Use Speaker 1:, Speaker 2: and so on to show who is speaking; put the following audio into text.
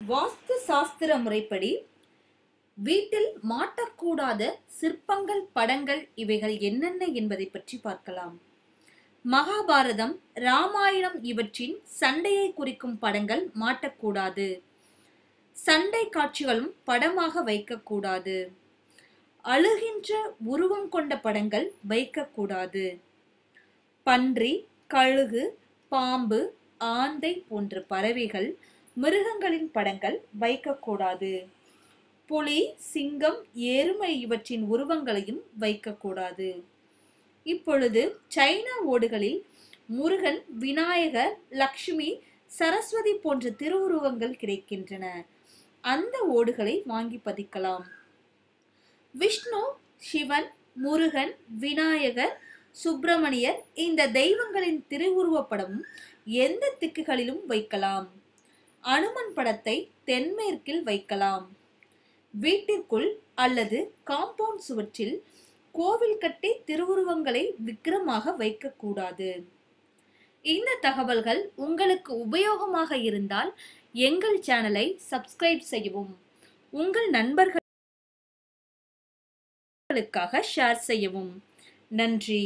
Speaker 1: வாஸ்து சாஸ்திர முறைப்படி வீட்டில் மாட்டக்கூடாத சிற்பங்கள், படங்கள் இவைகள் என்னென்ன என்பதை பற்றி பார்க்கலாம். மகாபாரதம், ராமாயணம் இவற்றின் சண்டையை குறிக்கும் படங்கள் மாட்டக்கூடாது. சண்டை காட்சிகளும் படமாக வைக்கக்கூடாது. அழுகின்ற உருவம் கொண்ட படங்கள் வைக்கக்கூடாது. பன்றி, கழுகு, பாம்பு, ஆந்தை போன்ற பறவைகள், மிருகங்களின் படங்கள் வைக்கக்கூடாது. புலி, சிங்கம், எருமை இவற்றின் உருவங்களையும் வைக்கக்கூடாது. இப்பொழுது சைனா ஓடுகளில் முருகன், விநாயகர், லக்ஷ்மி, சரஸ்வதி போன்ற திருவுருவங்கள் கிடைக்கின்றன. அந்த ஓடுகளை வாங்கி பதிக்கலாம். விஷ்ணு, சிவன், முருகன், விநாயகர், சுப்பிரமணியர் இந்த தெய்வங்களின் திருவுருவப்படமும் எந்த திக்குகளிலும் வைக்கலாம். அனுமன் படத்தை தென்மேற்கில் வைக்கலாம். வீட்டிற்குள் அல்லது காம்பவுண்ட் சுவற்றில் கோவில் கட்டி திருவுருவங்களை விக்கிரமாக வைக்கக்கூடாது. இந்த தகவல்கள் உங்களுக்கு உபயோகமாக இருந்தால் எங்கள் சேனலை சப்ஸ்கிரைப் செய்யவும், உங்கள் நண்பர்களுக்காக ஷேர் செய்யவும். நன்றி.